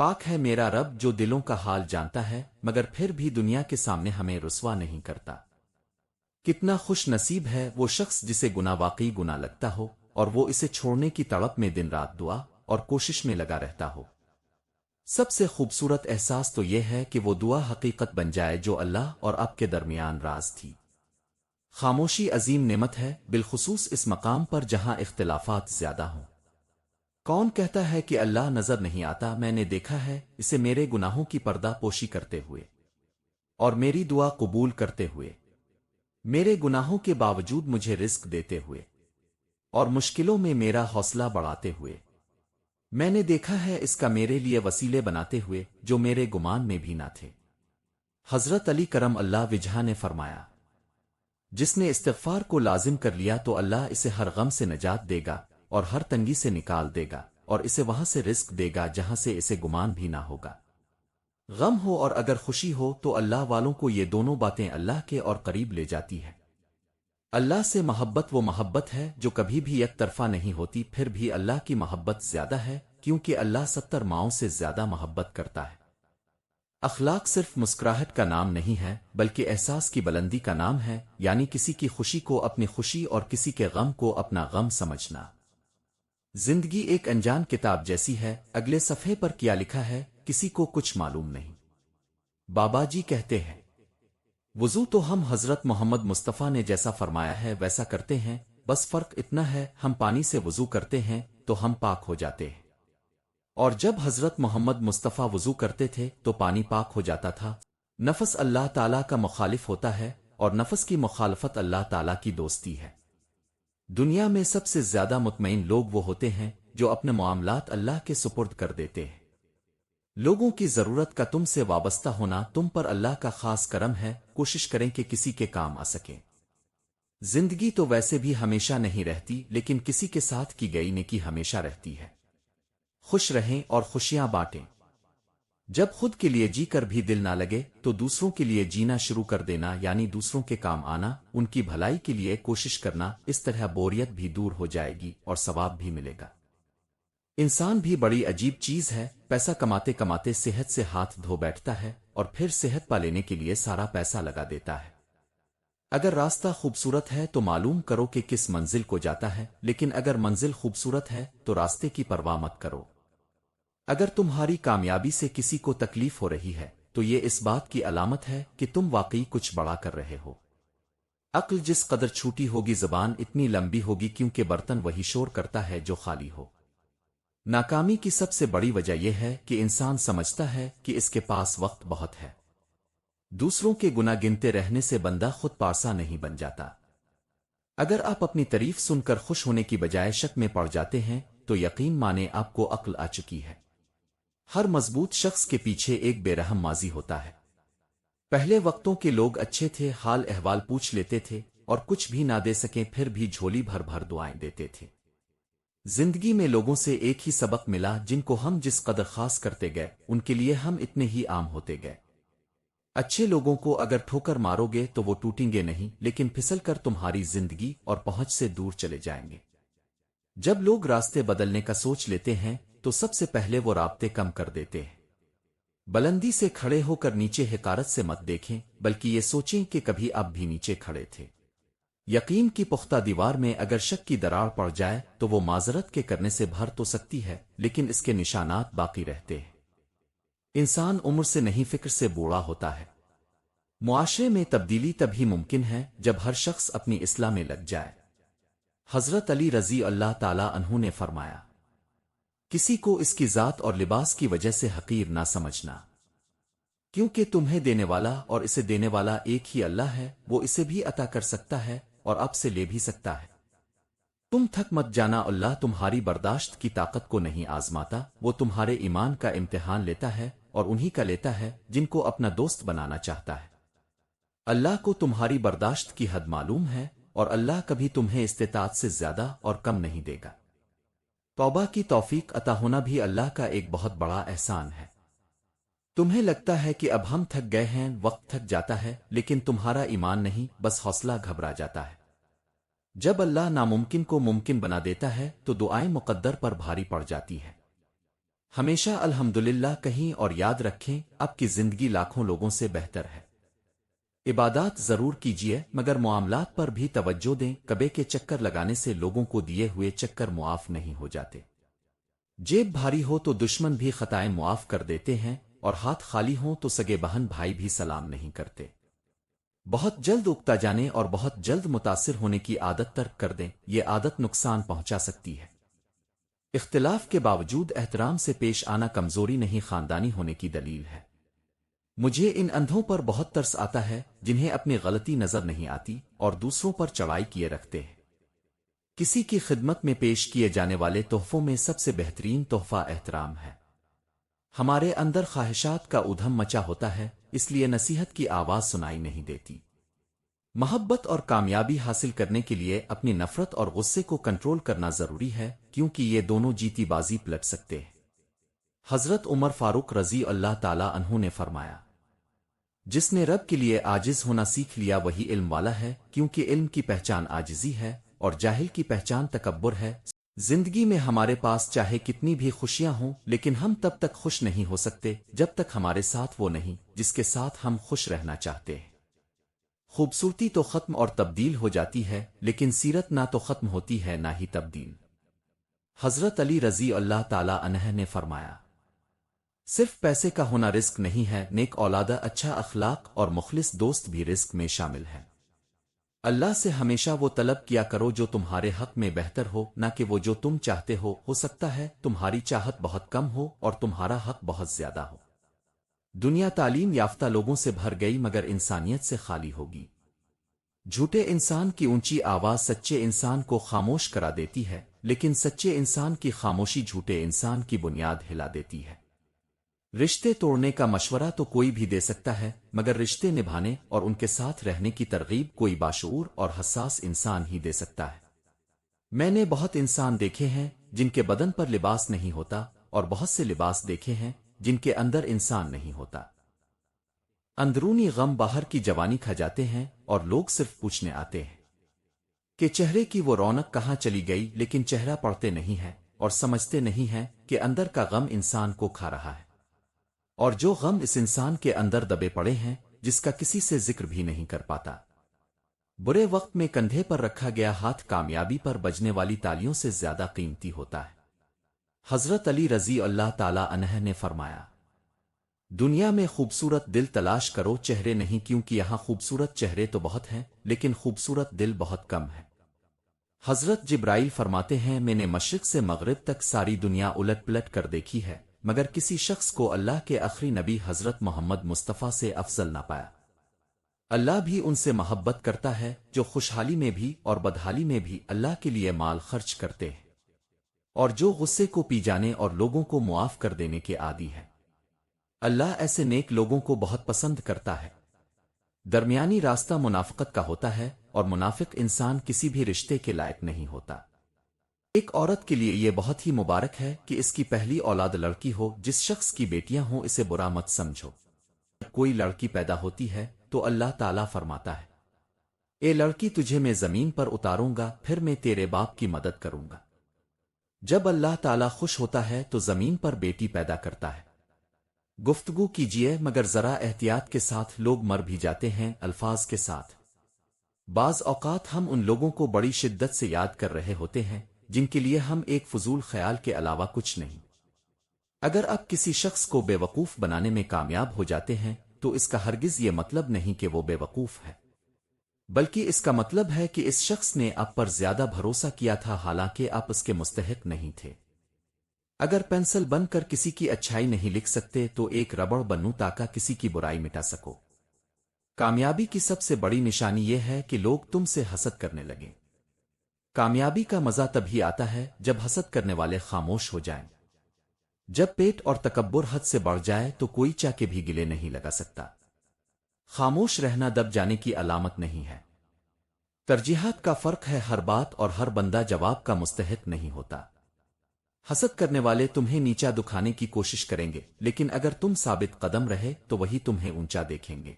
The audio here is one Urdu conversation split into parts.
پاک ہے میرا رب جو دلوں کا حال جانتا ہے، مگر پھر بھی دنیا کے سامنے ہمیں رسوا نہیں کرتا۔ کتنا خوش نصیب ہے وہ شخص جسے گناہ واقعی گناہ لگتا ہو، اور وہ اسے چھوڑنے کی تڑپ میں دن رات دعا اور کوشش میں لگا رہتا ہو۔ سب سے خوبصورت احساس تو یہ ہے کہ وہ دعا حقیقت بن جائے جو اللہ اور آپ کے درمیان راز تھی۔ خاموشی عظیم نعمت ہے، بالخصوص اس مقام پر جہاں اختلافات زیادہ ہوں۔ کون کہتا ہے کہ اللہ نظر نہیں آتا؟ میں نے دیکھا ہے اسے میرے گناہوں کی پردہ پوشی کرتے ہوئے اور میری دعا قبول کرتے ہوئے، میرے گناہوں کے باوجود مجھے رزق دیتے ہوئے اور مشکلوں میں میرا حوصلہ بڑھاتے ہوئے۔ میں نے دیکھا ہے اس کا میرے لیے وسیلے بناتے ہوئے جو میرے گمان میں بھی نہ تھے۔ حضرت علی کرم اللہ وجہہ نے فرمایا، جس نے استغفار کو لازم کر لیا تو اللہ اسے ہر غم سے نجات دے گا اور ہر تنگی سے نکال دے گا، اور اسے وہاں سے رزق دے گا جہاں سے اسے گمان بھی نہ ہوگا۔ غم ہو اور اگر خوشی ہو تو اللہ والوں کو یہ دونوں باتیں اللہ کے اور قریب لے جاتی ہے۔ اللہ سے محبت وہ محبت ہے جو کبھی بھی یک طرفہ نہیں ہوتی، پھر بھی اللہ کی محبت زیادہ ہے کیونکہ اللہ 70 ماؤں سے زیادہ محبت کرتا ہے۔ اخلاق صرف مسکراہٹ کا نام نہیں ہے بلکہ احساس کی بلندی کا نام ہے، یعنی کسی کی خوشی کو اپنی خوشی اور کسی کے غم کو اپنا غم سمجھنا۔ زندگی ایک انجان کتاب جیسی ہے، اگلے صفحے پر کیا لکھا ہے کسی کو کچھ معلوم نہیں۔ بابا جی کہتے ہیں، وضو تو ہم حضرت محمد مصطفیٰ نے جیسا فرمایا ہے ویسا کرتے ہیں، بس فرق اتنا ہے ہم پانی سے وضو کرتے ہیں تو ہم پاک ہو جاتے ہیں، اور جب حضرت محمد مصطفیٰ وضو کرتے تھے تو پانی پاک ہو جاتا تھا۔ نفس اللہ تعالیٰ کا مخالف ہوتا ہے اور نفس کی مخالفت اللہ تعالیٰ کی دوستی ہے۔ دنیا میں سب سے زیادہ مطمئن لوگ وہ ہوتے ہیں جو اپنے معاملات اللہ کے سپرد کر دیتے ہیں۔ لوگوں کی ضرورت کا تم سے وابستہ ہونا تم پر اللہ کا خاص کرم ہے، کوشش کریں کہ کسی کے کام آ سکیں۔ زندگی تو ویسے بھی ہمیشہ نہیں رہتی، لیکن کسی کے ساتھ کی گئی نیکی ہمیشہ رہتی ہے۔ خوش رہیں اور خوشیاں بانٹیں۔ جب خود کے لیے جی کر بھی دل نہ لگے تو دوسروں کے لیے جینا شروع کر دینا، یعنی دوسروں کے کام آنا، ان کی بھلائی کے لیے کوشش کرنا، اس طرح بوریت بھی دور ہو جائے گی اور ثواب بھی ملے گا۔ انسان بھی بڑی عجیب چیز ہے، پیسہ کماتے کماتے صحت سے ہاتھ دھو بیٹھتا ہے اور پھر صحت پا لینے کے لیے سارا پیسہ لگا دیتا ہے۔ اگر راستہ خوبصورت ہے تو معلوم کرو کہ کس منزل کو جاتا ہے، لیکن اگر منزل خوبصورت ہے تو راستے کی پرواہ مت کرو۔ اگر تمہاری کامیابی سے کسی کو تکلیف ہو رہی ہے تو یہ اس بات کی علامت ہے کہ تم واقعی کچھ بڑا کر رہے ہو۔ عقل جس قدر چھوٹی ہوگی زبان اتنی لمبی ہوگی، کیونکہ برتن وہی شور کرتا ہے جو خالی ہو۔ ناکامی کی سب سے بڑی وجہ یہ ہے کہ انسان سمجھتا ہے کہ اس کے پاس وقت بہت ہے۔ دوسروں کے گناہ گنتے رہنے سے بندہ خود پارسا نہیں بن جاتا۔ اگر آپ اپنی تعریف سن کر خوش ہونے کی بجائے شک میں پڑ جاتے ہیں تو یقین مانے آپ کو عقل آ چکی ہے۔ ہر مضبوط شخص کے پیچھے ایک بے رحم ماضی ہوتا ہے۔ پہلے وقتوں کے لوگ اچھے تھے، حال احوال پوچھ لیتے تھے اور کچھ بھی نہ دے سکیں پھر بھی جھولی بھر بھر دعائیں دیتے تھے۔ زندگی میں لوگوں سے ایک ہی سبق ملا، جن کو ہم جس قدر خاص کرتے گئے ان کے لیے ہم اتنے ہی عام ہوتے گئے۔ اچھے لوگوں کو اگر ٹھوکر مارو گے تو وہ ٹوٹیں گے نہیں، لیکن پھسل کر تمہاری زندگی اور پہنچ سے دور چلے جائیں گے۔ جب لوگ راستے بدلنے کا سوچ لیتے ہیں تو سب سے پہلے وہ رابطے کم کر دیتے ہیں۔ بلندی سے کھڑے ہو کر نیچے حقارت سے مت دیکھیں، بلکہ یہ سوچیں کہ کبھی آپ بھی نیچے کھڑے تھے۔ یقین کی پختہ دیوار میں اگر شک کی دراڑ پڑ جائے تو وہ معذرت کے کرنے سے بھر تو سکتی ہے، لیکن اس کے نشانات باقی رہتے ہیں۔ انسان عمر سے نہیں فکر سے بوڑھا ہوتا ہے۔ معاشرے میں تبدیلی تبھی ممکن ہے جب ہر شخص اپنی اصلاح میں لگ جائے۔ حضرت علی رضی اللہ تعالی عنہ نے فرمایا، کسی کو اس کی ذات اور لباس کی وجہ سے حقیر نہ سمجھنا، کیونکہ تمہیں دینے والا اور اسے دینے والا ایک ہی اللہ ہے، وہ اسے بھی عطا کر سکتا ہے اور اب سے لے بھی سکتا ہے۔ تم تھک مت جانا، اللہ تمہاری برداشت کی طاقت کو نہیں آزماتا، وہ تمہارے ایمان کا امتحان لیتا ہے اور انہی کا لیتا ہے جن کو اپنا دوست بنانا چاہتا ہے۔ اللہ کو تمہاری برداشت کی حد معلوم ہے اور اللہ کبھی تمہیں استطاعت سے زیادہ اور کم نہیں دے گا۔ توبہ کی توفیق عطا ہونا بھی اللہ کا ایک بہت بڑا احسان ہے۔ تمہیں لگتا ہے کہ اب ہم تھک گئے ہیں، وقت تھک جاتا ہے، لیکن تمہارا ایمان نہیں، بس حوصلہ گھبرا جاتا ہے۔ جب اللہ ناممکن کو ممکن بنا دیتا ہے تو دعائیں مقدر پر بھاری پڑ جاتی ہے۔ ہمیشہ الحمدللہ کہیں اور یاد رکھیں اب کی زندگی لاکھوں لوگوں سے بہتر ہے۔ عبادات ضرور کیجیے مگر معاملات پر بھی توجہ دیں، کبے کے چکر لگانے سے لوگوں کو دیے ہوئے چکر معاف نہیں ہو جاتے۔ جیب بھاری ہو تو دشمن بھی خطائیں معاف کر دیتے ہیں، اور ہاتھ خالی ہوں تو سگے بہن بھائی بھی سلام نہیں کرتے۔ بہت جلد اکتا جانے اور بہت جلد متاثر ہونے کی عادت ترک کر دیں، یہ عادت نقصان پہنچا سکتی ہے۔ اختلاف کے باوجود احترام سے پیش آنا کمزوری نہیں خاندانی ہونے کی دلیل ہے۔ مجھے ان اندھوں پر بہت ترس آتا ہے جنہیں اپنی غلطی نظر نہیں آتی اور دوسروں پر چڑھائی کیے رکھتے ہیں۔ کسی کی خدمت میں پیش کیے جانے والے تحفوں میں سب سے بہترین تحفہ احترام ہے۔ ہمارے اندر خواہشات کا ادھم مچا ہوتا ہے، اس لیے نصیحت کی آواز سنائی نہیں دیتی۔ محبت اور کامیابی حاصل کرنے کے لیے اپنی نفرت اور غصے کو کنٹرول کرنا ضروری ہے، کیونکہ یہ دونوں جیتی بازی پلٹ سکتے ہیں۔ حضرت عمر فاروق رضی اللہ تعالی عنہ نے فرمایا، جس نے رب کے لیے عاجز ہونا سیکھ لیا وہی علم والا ہے، کیونکہ علم کی پہچان عاجزی ہے اور جاہل کی پہچان تکبر ہے۔ زندگی میں ہمارے پاس چاہے کتنی بھی خوشیاں ہوں، لیکن ہم تب تک خوش نہیں ہو سکتے جب تک ہمارے ساتھ وہ نہیں جس کے ساتھ ہم خوش رہنا چاہتے ہیں۔ خوبصورتی تو ختم اور تبدیل ہو جاتی ہے، لیکن سیرت نہ تو ختم ہوتی ہے نہ ہی تبدیل۔ حضرت علی رضی اللہ تعالی عنہ نے فرمایا، صرف پیسے کا ہونا رزق نہیں ہے، نیک اولادہ، اچھا اخلاق اور مخلص دوست بھی رزق میں شامل ہے۔ اللہ سے ہمیشہ وہ طلب کیا کرو جو تمہارے حق میں بہتر ہو، نہ کہ وہ جو تم چاہتے ہو سکتا ہے تمہاری چاہت بہت کم ہو اور تمہارا حق بہت زیادہ ہو۔ دنیا تعلیم یافتہ لوگوں سے بھر گئی مگر انسانیت سے خالی ہوگی۔ جھوٹے انسان کی اونچی آواز سچے انسان کو خاموش کرا دیتی ہے، لیکن سچے انسان کی خاموشی جھوٹے انسان کی بنیاد ہلا دیتی ہے۔ رشتے توڑنے کا مشورہ تو کوئی بھی دے سکتا ہے، مگر رشتے نبھانے اور ان کے ساتھ رہنے کی ترغیب کوئی باشعور اور حساس انسان ہی دے سکتا ہے۔ میں نے بہت انسان دیکھے ہیں جن کے بدن پر لباس نہیں ہوتا، اور بہت سے لباس دیکھے ہیں جن کے اندر انسان نہیں ہوتا۔ اندرونی غم باہر کی جوانی کھا جاتے ہیں اور لوگ صرف پوچھنے آتے ہیں کہ چہرے کی وہ رونق کہاں چلی گئی، لیکن چہرہ پڑھتے نہیں ہیں اور سمجھتے نہیں ہیں کہ اندر کا غم انسان کو کھا رہا ہے، اور جو غم اس انسان کے اندر دبے پڑے ہیں جس کا کسی سے ذکر بھی نہیں کر پاتا۔ برے وقت میں کندھے پر رکھا گیا ہاتھ کامیابی پر بجنے والی تالیوں سے زیادہ قیمتی ہوتا ہے۔ حضرت علی رضی اللہ تعالی عنہ نے فرمایا، دنیا میں خوبصورت دل تلاش کرو، چہرے نہیں، کیونکہ یہاں خوبصورت چہرے تو بہت ہیں لیکن خوبصورت دل بہت کم ہے۔ حضرت جبرائیل فرماتے ہیں، میں نے مشرق سے مغرب تک ساری دنیا الٹ پلٹ کر دیکھی ہے، مگر کسی شخص کو اللہ کے آخری نبی حضرت محمد مصطفیٰ سے افضل نہ پایا۔ اللہ بھی ان سے محبت کرتا ہے جو خوشحالی میں بھی اور بدحالی میں بھی اللہ کے لیے مال خرچ کرتے ہیں، اور جو غصے کو پی جانے اور لوگوں کو معاف کر دینے کے عادی ہے۔ اللہ ایسے نیک لوگوں کو بہت پسند کرتا ہے۔ درمیانی راستہ منافقت کا ہوتا ہے، اور منافق انسان کسی بھی رشتے کے لائق نہیں ہوتا۔ ایک عورت کے لیے یہ بہت ہی مبارک ہے کہ اس کی پہلی اولاد لڑکی ہو، جس شخص کی بیٹیاں ہوں اسے برا مت سمجھو۔ جب کوئی لڑکی پیدا ہوتی ہے تو اللہ تعالیٰ فرماتا ہے، اے لڑکی، تجھے میں زمین پر اتاروں گا، پھر میں تیرے باپ کی مدد کروں گا۔ جب اللہ تعالیٰ خوش ہوتا ہے تو زمین پر بیٹی پیدا کرتا ہے۔ گفتگو کیجیے مگر ذرا احتیاط کے ساتھ، لوگ مر بھی جاتے ہیں الفاظ کے ساتھ۔ بعض اوقات ہم ان لوگوں کو بڑی شدت سے یاد کر رہے ہوتے ہیں جن کے لیے ہم ایک فضول خیال کے علاوہ کچھ نہیں۔ اگر آپ کسی شخص کو بے وقوف بنانے میں کامیاب ہو جاتے ہیں تو اس کا ہرگز یہ مطلب نہیں کہ وہ بے وقوف ہے، بلکہ اس کا مطلب ہے کہ اس شخص نے آپ پر زیادہ بھروسہ کیا تھا، حالانکہ آپ اس کے مستحق نہیں تھے۔ اگر پینسل بن کر کسی کی اچھائی نہیں لکھ سکتے تو ایک ربڑ بنو تاکہ کسی کی برائی مٹا سکو۔ کامیابی کی سب سے بڑی نشانی یہ ہے کہ لوگ تم سے حسد کرنے لگیں۔ کامیابی کا مزہ تبھی آتا ہے جب حسد کرنے والے خاموش ہو جائیں۔ جب پیٹ اور تکبر حد سے بڑھ جائے تو کوئی چاہ کے بھی گلے نہیں لگا سکتا۔ خاموش رہنا دب جانے کی علامت نہیں ہے۔ ترجیحات کا فرق ہے، ہر بات اور ہر بندہ جواب کا مستحق نہیں ہوتا۔ حسد کرنے والے تمہیں نیچا دکھانے کی کوشش کریں گے، لیکن اگر تم ثابت قدم رہے تو وہی تمہیں اونچا دیکھیں گے۔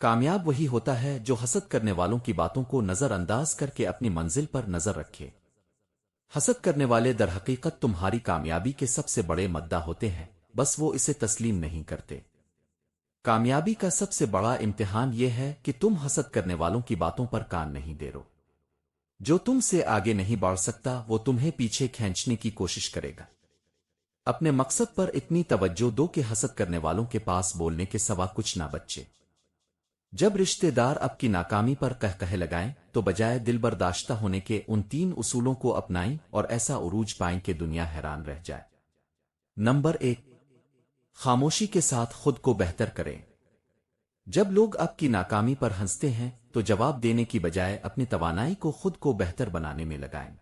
کامیاب وہی ہوتا ہے جو حسد کرنے والوں کی باتوں کو نظر انداز کر کے اپنی منزل پر نظر رکھے۔ حسد کرنے والے در حقیقت تمہاری کامیابی کے سب سے بڑے مدعا ہوتے ہیں، بس وہ اسے تسلیم نہیں کرتے۔ کامیابی کا سب سے بڑا امتحان یہ ہے کہ تم حسد کرنے والوں کی باتوں پر کان نہیں دے رہو۔ جو تم سے آگے نہیں بڑھ سکتا وہ تمہیں پیچھے کھینچنے کی کوشش کرے گا۔ اپنے مقصد پر اتنی توجہ دو کہ حسد کرنے والوں کے پاس بولنے کے سوا کچھ نہ بچے۔ جب رشتے دار اب کی ناکامی پر کہہ لگائیں تو بجائے دل برداشتہ ہونے کے ان 3 اصولوں کو اپنائیں اور ایسا عروج پائیں کہ دنیا حیران رہ جائے۔ نمبر 1، خاموشی کے ساتھ خود کو بہتر کریں۔ جب لوگ آپ کی ناکامی پر ہنستے ہیں تو جواب دینے کی بجائے اپنی توانائی کو خود کو بہتر بنانے میں لگائیں۔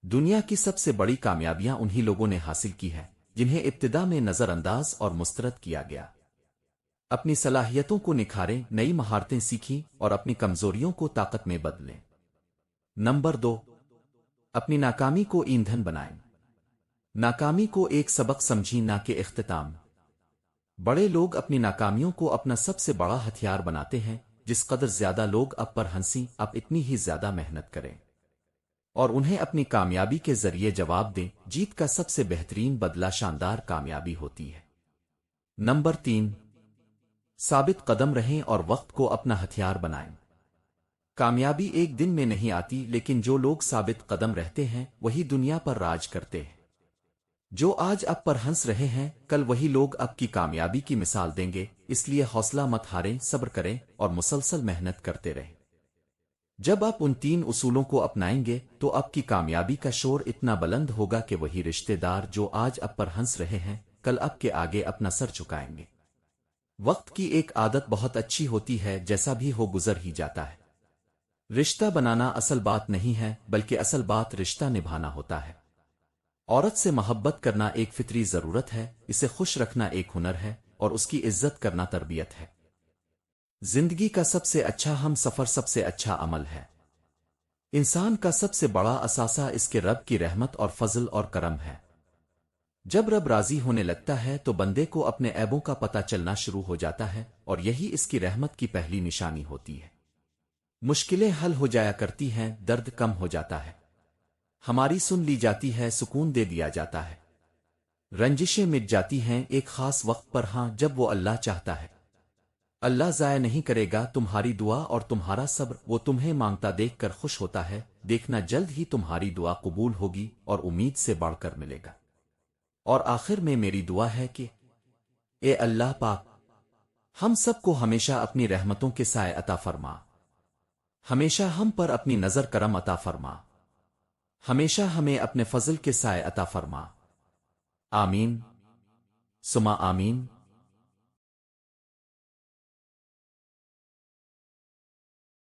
دنیا کی سب سے بڑی کامیابیاں انہی لوگوں نے حاصل کی ہیں جنہیں ابتدا میں نظر انداز اور مسترد کیا گیا۔ اپنی صلاحیتوں کو نکھاریں، نئی مہارتیں سیکھیں اور اپنی کمزوریوں کو طاقت میں بدلیں۔ نمبر 2، اپنی ناکامی کو ایندھن بنائیں۔ ناکامی کو ایک سبق سمجھیں، نہ کہ اختتام۔ بڑے لوگ اپنی ناکامیوں کو اپنا سب سے بڑا ہتھیار بناتے ہیں۔ جس قدر زیادہ لوگ اب پر ہنسیں، اب اتنی ہی زیادہ محنت کریں اور انہیں اپنی کامیابی کے ذریعے جواب دیں۔ جیت کا سب سے بہترین بدلہ شاندار کامیابی ہوتی ہے۔ نمبر 3، ثابت قدم رہیں اور وقت کو اپنا ہتھیار بنائیں۔ کامیابی ایک دن میں نہیں آتی، لیکن جو لوگ ثابت قدم رہتے ہیں وہی دنیا پر راج کرتے ہیں۔ جو آج اب پر ہنس رہے ہیں کل وہی لوگ اب کی کامیابی کی مثال دیں گے۔ اس لیے حوصلہ مت ہاریں، صبر کریں اور مسلسل محنت کرتے رہیں۔ جب آپ ان 3 اصولوں کو اپنائیں گے تو آپ کی کامیابی کا شور اتنا بلند ہوگا کہ وہی رشتے دار جو آج اب پر ہنس رہے ہیں کل آپ کے آگے اپنا سر جھکائیں گے۔ وقت کی ایک عادت بہت اچھی ہوتی ہے، جیسا بھی ہو گزر ہی جاتا ہے۔ رشتہ بنانا اصل بات نہیں ہے، بلکہ اصل بات رشتہ نبھانا ہوتا ہے۔ عورت سے محبت کرنا ایک فطری ضرورت ہے، اسے خوش رکھنا ایک ہنر ہے اور اس کی عزت کرنا تربیت ہے۔ زندگی کا سب سے اچھا ہم سفر سب سے اچھا عمل ہے۔ انسان کا سب سے بڑا اثاثہ اس کے رب کی رحمت اور فضل اور کرم ہے۔ جب رب راضی ہونے لگتا ہے تو بندے کو اپنے عیبوں کا پتہ چلنا شروع ہو جاتا ہے اور یہی اس کی رحمت کی پہلی نشانی ہوتی ہے۔ مشکلیں حل ہو جایا کرتی ہیں، درد کم ہو جاتا ہے، ہماری سن لی جاتی ہے، سکون دے دیا جاتا ہے، رنجشیں مٹ جاتی ہیں ایک خاص وقت پر، ہاں جب وہ اللہ چاہتا ہے۔ اللہ ضائع نہیں کرے گا تمہاری دعا اور تمہارا صبر، وہ تمہیں مانگتا دیکھ کر خوش ہوتا ہے۔ دیکھنا جلد ہی تمہاری دعا قبول ہوگی اور امید سے بڑھ کر ملے گا۔ اور آخر میں میری دعا ہے کہ اے اللہ پاک، ہم سب کو ہمیشہ اپنی رحمتوں کے سائے عطا فرما، ہمیشہ ہم پر اپنی نظر کرم عطا فرما، ہمیشہ ہمیں اپنے فضل کے سائے عطا فرما۔ آمین ثم آمین۔